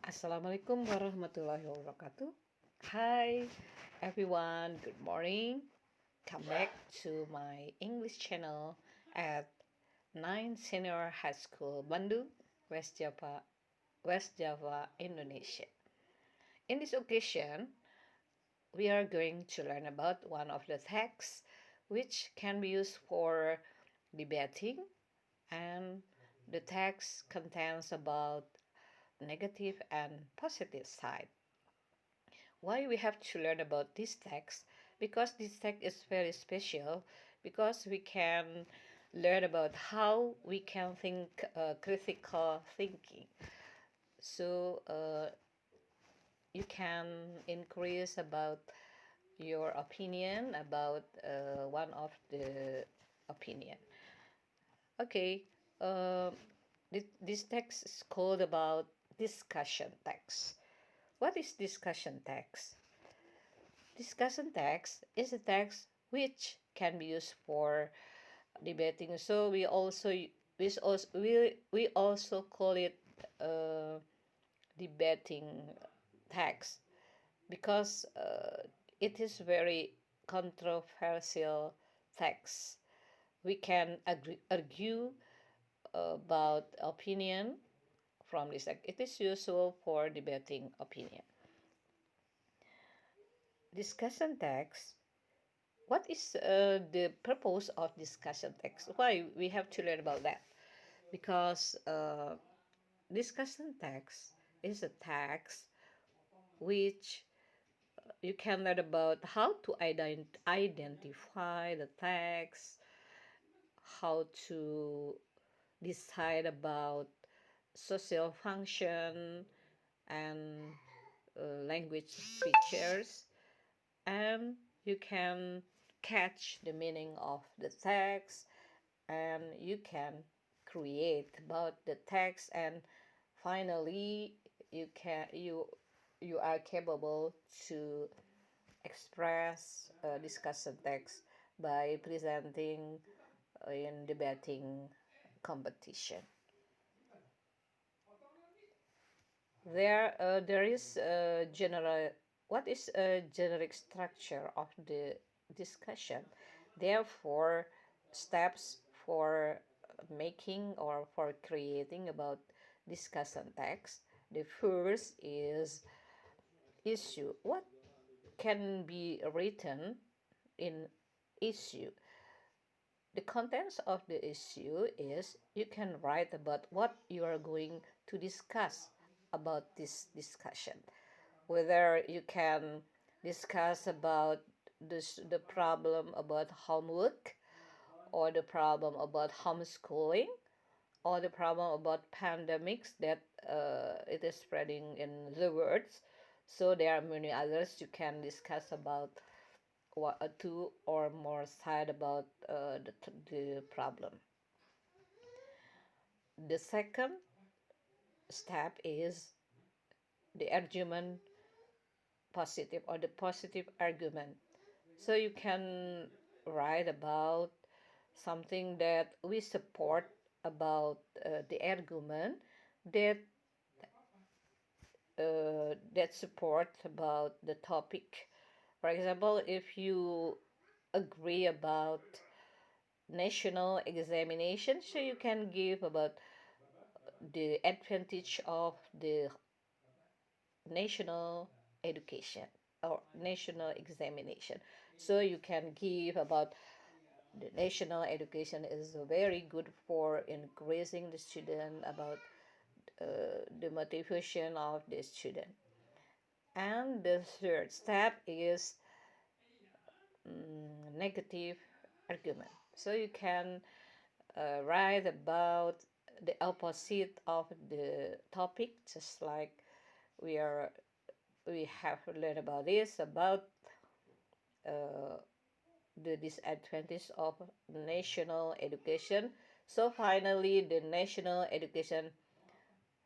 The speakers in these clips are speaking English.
Assalamualaikum warahmatullahi wabarakatuh. Hi everyone, good morning. Come back to my English channel at 9 Senior High School, Bandung, West Java, Indonesia. In this occasion, we are going to learn about one of the texts which can be used for debating, and the text contains about negative and positive side. Why we have to learn about this text? Because this text is very special, because we can learn about how we can think critical thinking. So you can increase about your opinion about one of the opinion. Okay, uh, this text is called about discussion text. What is discussion text? Discussion text is a text which can be used for debating. So we also call it debating text because it is very controversial text. We can argue about opinion from this text. It is useful for debating opinion. Discussion text. What is the purpose of discussion text? Why we have to learn about that? Because discussion text is a text which you can learn about how to identify the text, how to decide about social function and language features, and you can catch the meaning of the text, and you can create about the text, and finally you are capable to express discussion text by presenting in debating competition. There is a general. What is a generic structure of the discussion? Therefore, steps for making or for creating about discussion text. The first is issue. What can be written in issue? The contents of the issue is you can write about what you are going to discuss about this discussion. Whether you can discuss about the problem about homework, or the problem about homeschooling, or the problem about pandemics that it is spreading in the world. So there are many others you can discuss about two or more side about the problem. The second step is the argument positive, or the positive argument. So you can write about something that we support about the argument that that support about the topic. For example, if you agree about national examination, so you can give about the advantage of the national education or national examination. So you can give about the national education is very good for increasing the student, about the motivation of the student. And the third step is negative argument. So you can write about the opposite of the topic, just like we have learned about this, about uh, the disadvantage of national education. So finally, the national education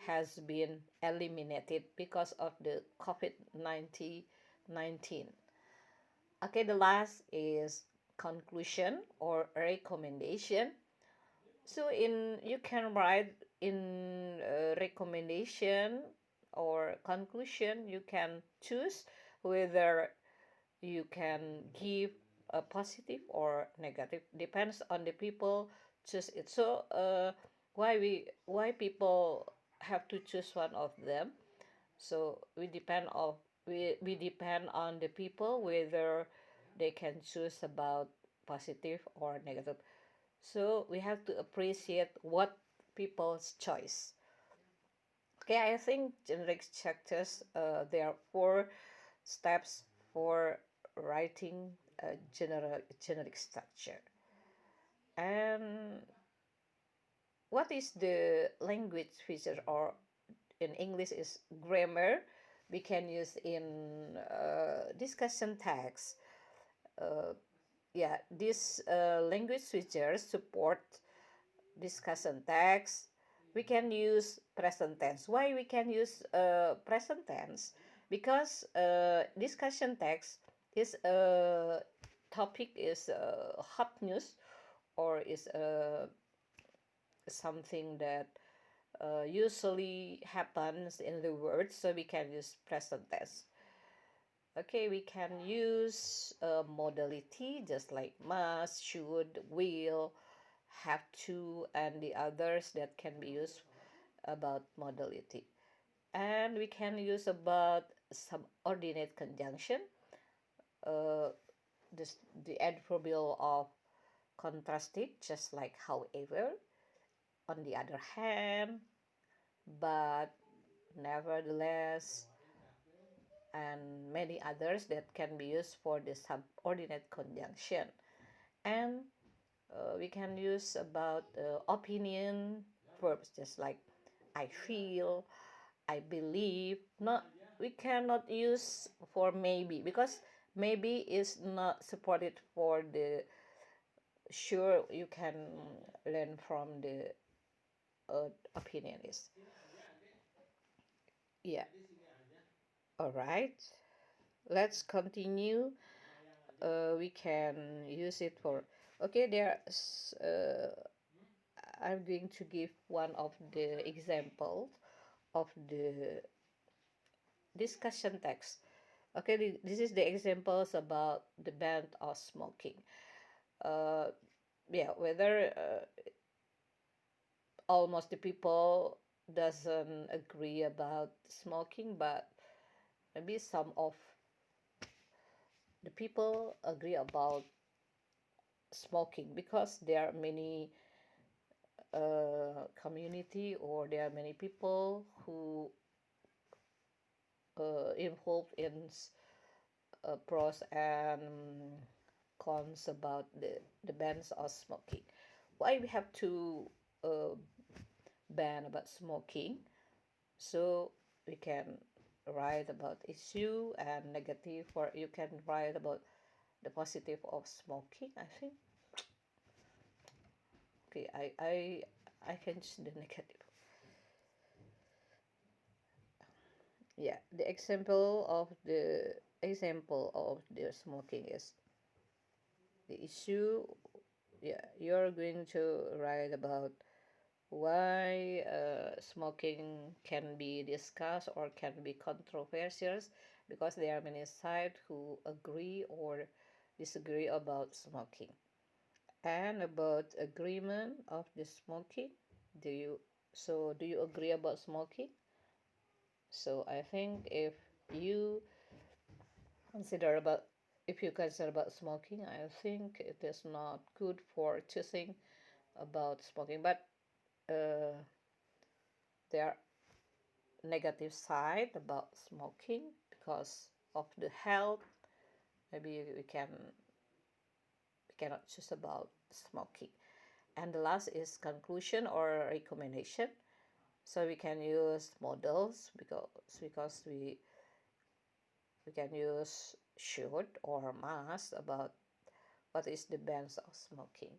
has been eliminated because of the COVID-19. Okay, the last is conclusion or recommendation. So you can write in recommendation or conclusion, you can choose whether you can give a positive or negative. Depends on the people choose it. So why people have to choose one of them? So we depend on the people whether they can choose about positive or negative. So we have to appreciate what people's choice. Okay, I think generic structures, there are 4 steps for writing a generic structure. And what is the language feature, or in English is grammar? We can use in discussion text. Uh, yeah, this language features support discussion text. We can use present tense. Why we can use present tense? Because discussion text is a topic, is hot news, or is something that usually happens in the world, so we can use present tense. Okay, we can use modality just like must, should, will, have to, and the others that can be used about modality. And we can use about subordinate conjunction, uh, this, the adverbial of contrasted, just like however, on the other hand, but, nevertheless, and many others that can be used for the subordinate conjunction. And we can use about opinion verbs, just like I feel, I believe. Not, we cannot use for maybe, because maybe is not supported for the sure. You can learn from the opinion is. Yeah. All right. Let's continue. We can use it for. Okay, there's. I'm going to give one of the examples of the discussion text. Okay, this is the examples about the ban of smoking. Uh, yeah, whether almost the people doesn't agree about smoking, but maybe some of the people agree about smoking, because there are many community, or there are many people who involved in pros and cons about the bans of smoking. Why we have to uh, ban about smoking? So we can write about issue and negative, or you can write about the positive of smoking, I think. Okay, I can choose the negative. Yeah, the example of the smoking is the issue. Yeah, you're going to write about why smoking can be discussed or can be controversial, because there are many sides who agree or disagree about smoking. And about agreement of the smoking, do you agree about smoking? So I think you consider about if you consider about smoking, I think it is not good for choosing about smoking. But uh, there are negative side about smoking because of the health. Maybe we cannot choose about smoking. And the last is conclusion or recommendation. So we can use models, because we can use should or must about what is the bans of smoking.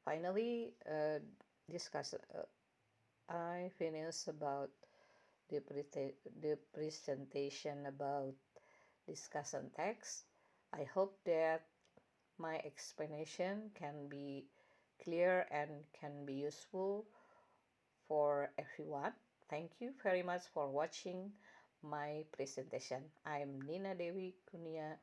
Finally, I finished about the presentation about discussion text. I hope that my explanation can be clear and can be useful for everyone. Thank you very much for watching my presentation. I'm Nina Dewi Kunia